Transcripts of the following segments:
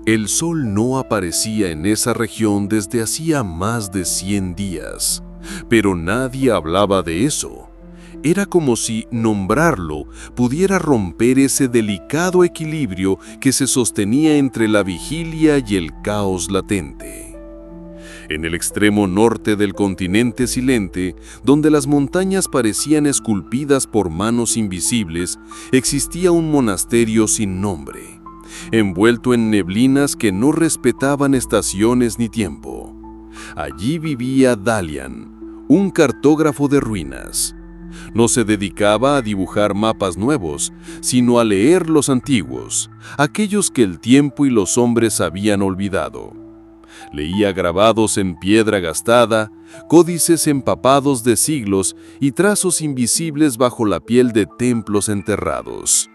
El sol no aparecía en esa región desde hacía más de 100 días, pero nadie hablaba de eso. Era como si nombrarlo pudiera romper ese delicado equilibrio que se sostenía entre la vigilia y el caos latente. En el extremo norte del continente silente, donde las montañas parecían esculpidas por manos invisibles, existía un monasterio sin nombre, envuelto en neblinas que no respetaban estaciones ni tiempo. Allí vivía Dalian, un cartógrafo de ruinas. No se dedicaba a dibujar mapas nuevos, sino a leer los antiguos, aquellos que el tiempo y los hombres habían olvidado. Leía grabados en piedra gastada, códices empapados de siglos y trazos invisibles bajo la piel de templos enterrados.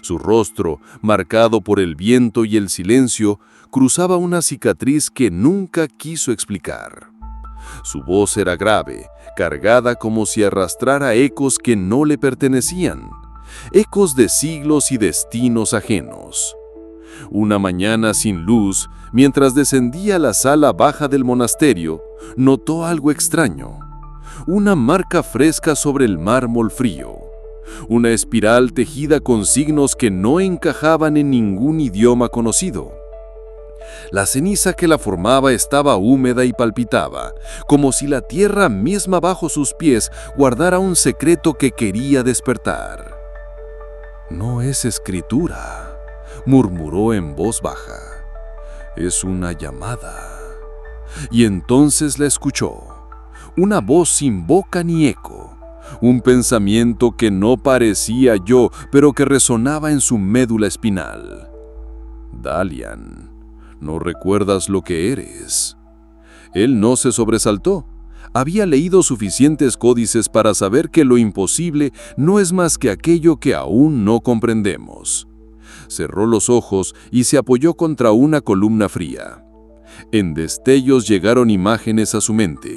Su rostro, marcado por el viento y el silencio, cruzaba una cicatriz que nunca quiso explicar. Su voz era grave, cargada como si arrastrara ecos que no le pertenecían, ecos de siglos y destinos ajenos. Una mañana sin luz, mientras descendía a la sala baja del monasterio, notó algo extraño. Una marca fresca sobre el mármol frío. Una espiral tejida con signos que no encajaban en ningún idioma conocido. La ceniza que la formaba estaba húmeda y palpitaba, como si la tierra misma bajo sus pies guardara un secreto que quería despertar. «No es escritura», murmuró en voz baja. «Es una llamada». Y entonces la escuchó. Una voz sin boca ni eco. Un pensamiento que no parecía yo, pero que resonaba en su médula espinal. «Dalian, ¿no recuerdas lo que eres?». Él no se sobresaltó. Había leído suficientes códices para saber que lo imposible no es más que aquello que aún no comprendemos. Cerró los ojos y se apoyó contra una columna fría. En destellos llegaron imágenes a su mente.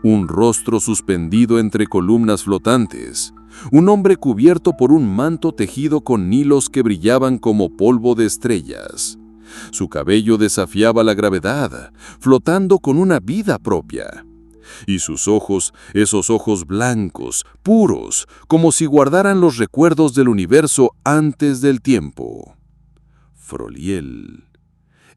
Un rostro suspendido entre columnas flotantes. Un hombre cubierto por un manto tejido con hilos que brillaban como polvo de estrellas. Su cabello desafiaba la gravedad, flotando con una vida propia. Y sus ojos, esos ojos blancos, puros, como si guardaran los recuerdos del universo antes del tiempo. Froliel.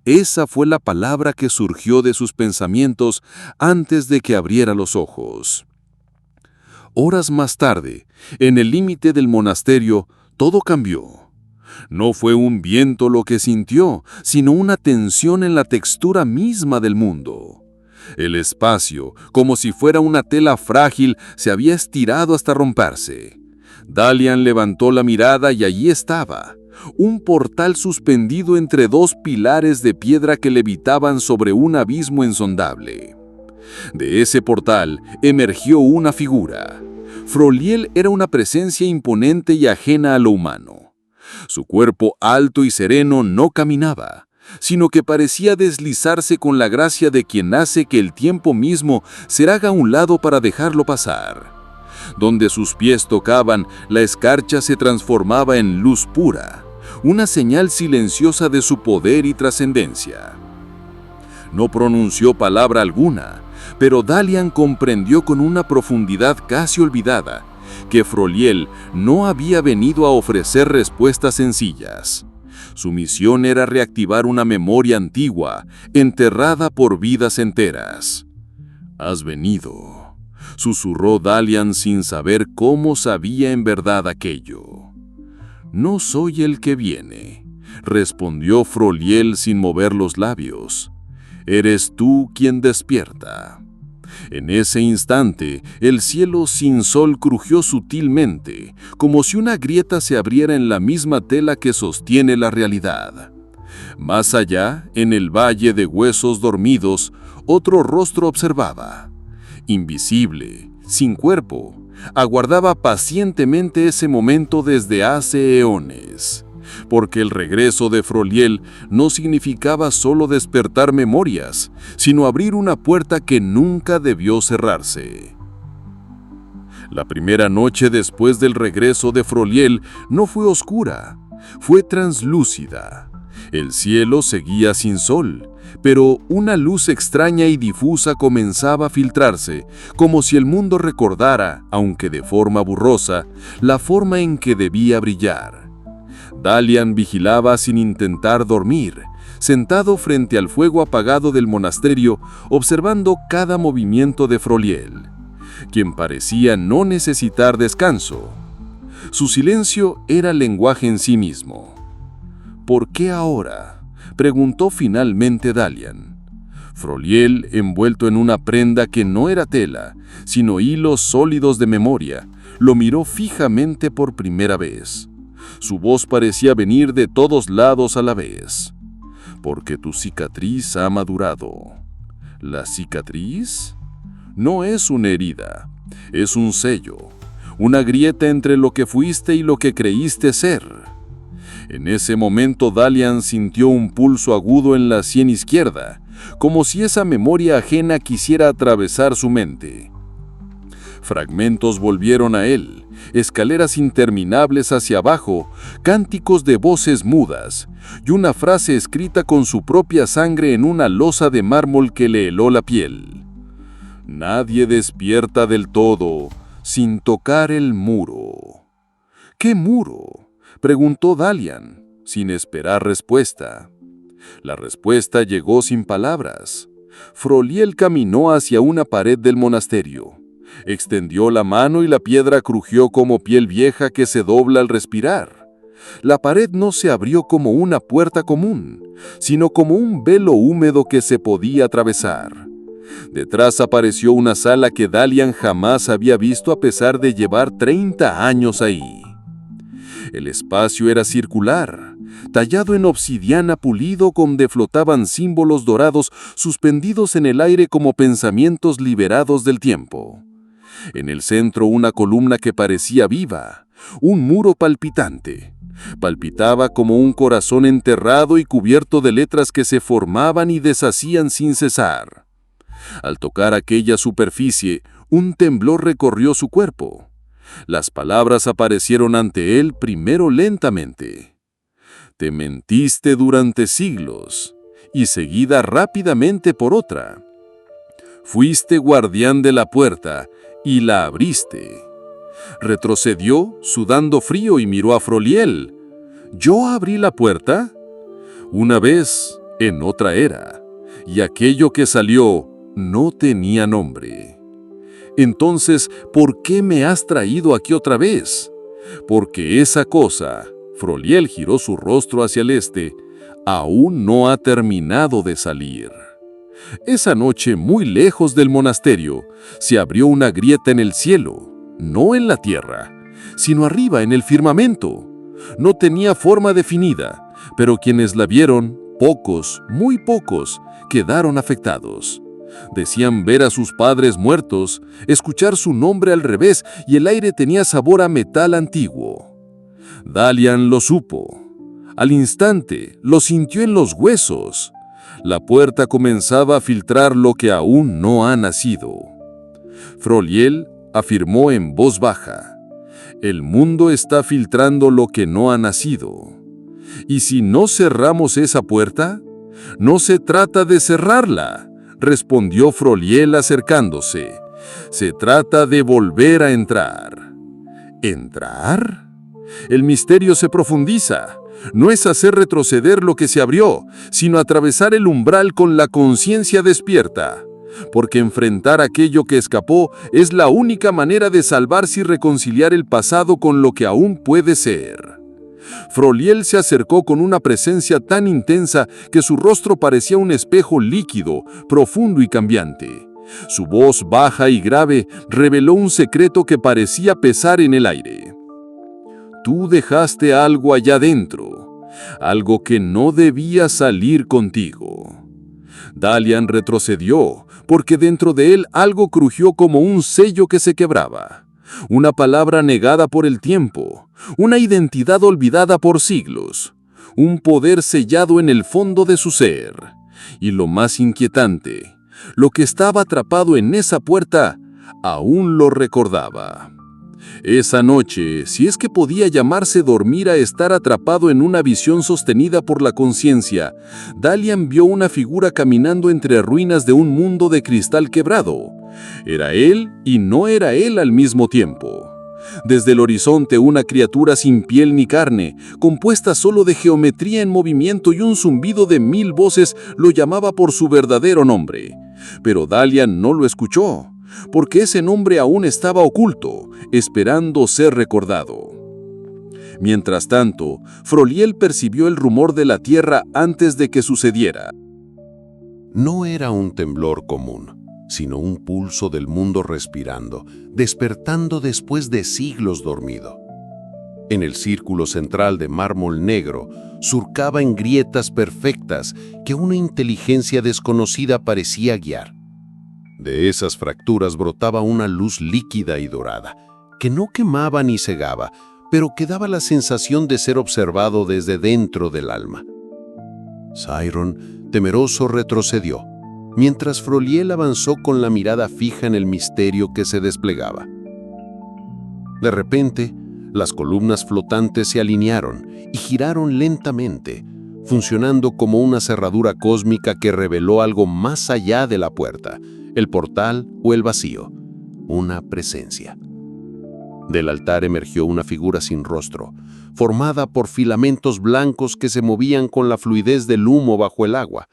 Esa fue la palabra que surgió de sus pensamientos antes de que abriera los ojos. Horas más tarde, en el límite del monasterio, todo cambió. No fue un viento lo que sintió, sino una tensión en la textura misma del mundo. El espacio, como si fuera una tela frágil, se había estirado hasta romperse. Dalian levantó la mirada y allí estaba, un portal suspendido entre dos pilares de piedra que levitaban sobre un abismo insondable. De ese portal emergió una figura. Froliel era una presencia imponente y ajena a lo humano. Su cuerpo alto y sereno no caminaba, sino que parecía deslizarse con la gracia de quien hace que el tiempo mismo se haga a un lado para dejarlo pasar. Donde sus pies tocaban, la escarcha se transformaba en luz pura, una señal silenciosa de su poder y trascendencia. No pronunció palabra alguna, pero Dalian comprendió con una profundidad casi olvidada que Froliel no había venido a ofrecer respuestas sencillas. Su misión era reactivar una memoria antigua, enterrada por vidas enteras. «Has venido», susurró Dalian sin saber cómo sabía en verdad aquello. «No soy el que viene», respondió Froliel sin mover los labios. «Eres tú quien despierta». En ese instante, el cielo sin sol crujió sutilmente, como si una grieta se abriera en la misma tela que sostiene la realidad. Más allá, en el valle de huesos dormidos, otro rostro observaba. Invisible, sin cuerpo, aguardaba pacientemente ese momento desde hace eones. Porque el regreso de Froliel no significaba solo despertar memorias, sino abrir una puerta que nunca debió cerrarse. La primera noche después del regreso de Froliel no fue oscura, fue translúcida. El cielo seguía sin sol, pero una luz extraña y difusa comenzaba a filtrarse, como si el mundo recordara, aunque de forma borrosa, la forma en que debía brillar. Dalian vigilaba sin intentar dormir, sentado frente al fuego apagado del monasterio, observando cada movimiento de Froliel, quien parecía no necesitar descanso. Su silencio era lenguaje en sí mismo. ¿Por qué ahora?, preguntó finalmente Dalian. Froliel, envuelto en una prenda que no era tela, sino hilos sólidos de memoria, lo miró fijamente por primera vez. Su voz parecía venir de todos lados a la vez. Porque tu cicatriz ha madurado. ¿La cicatriz? No es una herida, es un sello, una grieta entre lo que fuiste y lo que creíste ser. En ese momento Dalian sintió un pulso agudo en la sien izquierda, como si esa memoria ajena quisiera atravesar su mente. Fragmentos volvieron a él, escaleras interminables hacia abajo, cánticos de voces mudas, y una frase escrita con su propia sangre en una losa de mármol que le heló la piel. Nadie despierta del todo sin tocar el muro. ¿Qué muro?, preguntó Dalian, sin esperar respuesta. La respuesta llegó sin palabras. Froliel caminó hacia una pared del monasterio. Extendió la mano y la piedra crujió como piel vieja que se dobla al respirar. La pared no se abrió como una puerta común, sino como un velo húmedo que se podía atravesar. Detrás apareció una sala que Dalian jamás había visto a pesar de llevar 30 años ahí. El espacio era circular, tallado en obsidiana pulido donde flotaban símbolos dorados suspendidos en el aire como pensamientos liberados del tiempo. En el centro una columna que parecía viva, un muro palpitante. Palpitaba como un corazón enterrado y cubierto de letras que se formaban y deshacían sin cesar. Al tocar aquella superficie, un temblor recorrió su cuerpo. Las palabras aparecieron ante él primero lentamente. Te mentiste durante siglos, y seguida rápidamente por otra. Fuiste guardián de la puerta, y la abriste. Retrocedió, sudando frío, y miró a Froliel. ¿Yo abrí la puerta? Una vez, en otra era, y aquello que salió no tenía nombre. Entonces, ¿por qué me has traído aquí otra vez? Porque esa cosa, Froliel giró su rostro hacia el este, aún no ha terminado de salir. Esa noche, muy lejos del monasterio, se abrió una grieta en el cielo, no en la tierra, sino arriba en el firmamento. No tenía forma definida, pero quienes la vieron, pocos, muy pocos, quedaron afectados. Decían ver a sus padres muertos, escuchar su nombre al revés, y el aire tenía sabor a metal antiguo. Dalian lo supo. Al instante, lo sintió en los huesos. La puerta comenzaba a filtrar lo que aún no ha nacido. Froliel afirmó en voz baja: el mundo está filtrando lo que no ha nacido. ¿Y si no cerramos esa puerta? No se trata de cerrarla, respondió Froliel acercándose. Se trata de volver a entrar. ¿Entrar? El misterio se profundiza. No es hacer retroceder lo que se abrió, sino atravesar el umbral con la conciencia despierta. Porque enfrentar aquello que escapó es la única manera de salvarse y reconciliar el pasado con lo que aún puede ser. Froliel se acercó con una presencia tan intensa que su rostro parecía un espejo líquido, profundo y cambiante. Su voz baja y grave reveló un secreto que parecía pesar en el aire. Tú dejaste algo allá dentro, algo que no debía salir contigo. Dalian retrocedió, porque dentro de él algo crujió como un sello que se quebraba. Una palabra negada por el tiempo, una identidad olvidada por siglos, un poder sellado en el fondo de su ser. Y lo más inquietante, lo que estaba atrapado en esa puerta aún lo recordaba. Esa noche, si es que podía llamarse dormir a estar atrapado en una visión sostenida por la conciencia, Dalian vio una figura caminando entre ruinas de un mundo de cristal quebrado. Era él y no era él al mismo tiempo. Desde el horizonte, una criatura sin piel ni carne, compuesta solo de geometría en movimiento y un zumbido de 1000 voces, lo llamaba por su verdadero nombre. Pero Dalian no lo escuchó, porque ese nombre aún estaba oculto, esperando ser recordado. Mientras tanto, Froliel percibió el rumor de la tierra antes de que sucediera. No era un temblor común, sino un pulso del mundo respirando, despertando después de siglos dormido. En el círculo central de mármol negro, surcaba en grietas perfectas que una inteligencia desconocida parecía guiar. De esas fracturas brotaba una luz líquida y dorada, que no quemaba ni cegaba, pero que daba la sensación de ser observado desde dentro del alma. Sairon, temeroso, retrocedió, mientras Froliel avanzó con la mirada fija en el misterio que se desplegaba. De repente, las columnas flotantes se alinearon y giraron lentamente, funcionando como una cerradura cósmica que reveló algo más allá de la puerta, el portal o el vacío, una presencia. Del altar emergió una figura sin rostro, formada por filamentos blancos que se movían con la fluidez del humo bajo el agua.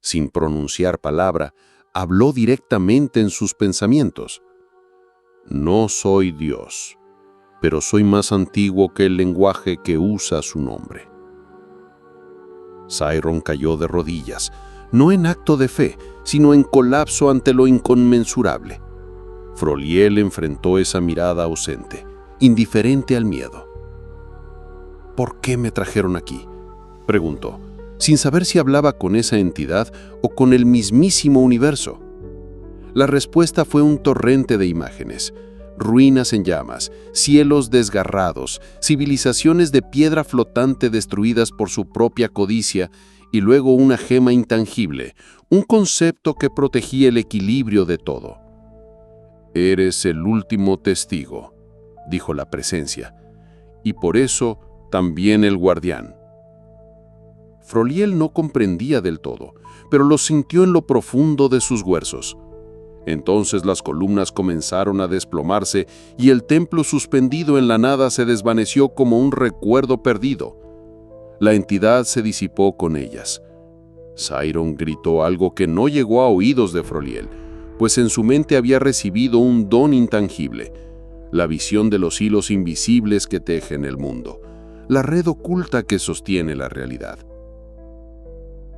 Sin pronunciar palabra, habló directamente en sus pensamientos. No soy Dios, pero soy más antiguo que el lenguaje que usa su nombre. Sairon cayó de rodillas, no en acto de fe, sino en colapso ante lo inconmensurable. Froliel enfrentó esa mirada ausente, indiferente al miedo. ¿Por qué me trajeron aquí?, preguntó, sin saber si hablaba con esa entidad o con el mismísimo universo. La respuesta fue un torrente de imágenes: ruinas en llamas, cielos desgarrados, civilizaciones de piedra flotante destruidas por su propia codicia y luego una gema intangible, un concepto que protegía el equilibrio de todo. «Eres el último testigo», dijo la presencia, «y por eso también el guardián». Froliel no comprendía del todo, pero lo sintió en lo profundo de sus huesos. Entonces las columnas comenzaron a desplomarse y el templo suspendido en la nada se desvaneció como un recuerdo perdido. La entidad se disipó con ellas. Sairon gritó algo que no llegó a oídos de Froliel, pues en su mente había recibido un don intangible, la visión de los hilos invisibles que tejen el mundo, la red oculta que sostiene la realidad.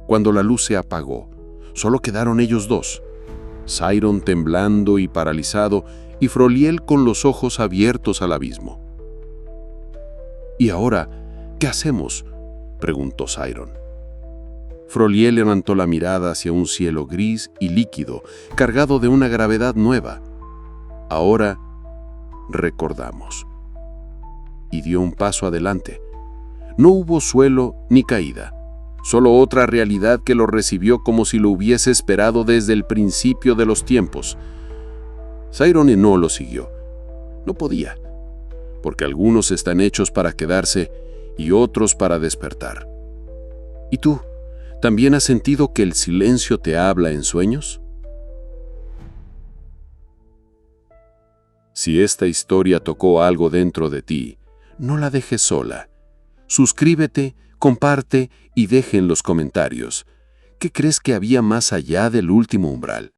Cuando la luz se apagó, solo quedaron ellos dos, Sairon temblando y paralizado, y Froliel con los ojos abiertos al abismo. «¿Y ahora qué hacemos?», preguntó Sairon. Froliel levantó la mirada hacia un cielo gris y líquido, cargado de una gravedad nueva. «Ahora recordamos». Y dio un paso adelante. No hubo suelo ni caída, solo otra realidad que lo recibió como si lo hubiese esperado desde el principio de los tiempos. Sairon no lo siguió. No podía, porque algunos están hechos para quedarse y otros para despertar. ¿Y tú, también has sentido que el silencio te habla en sueños? Si esta historia tocó algo dentro de ti, no la dejes sola. Suscríbete, comparte y deje en los comentarios: ¿qué crees que había más allá del último umbral?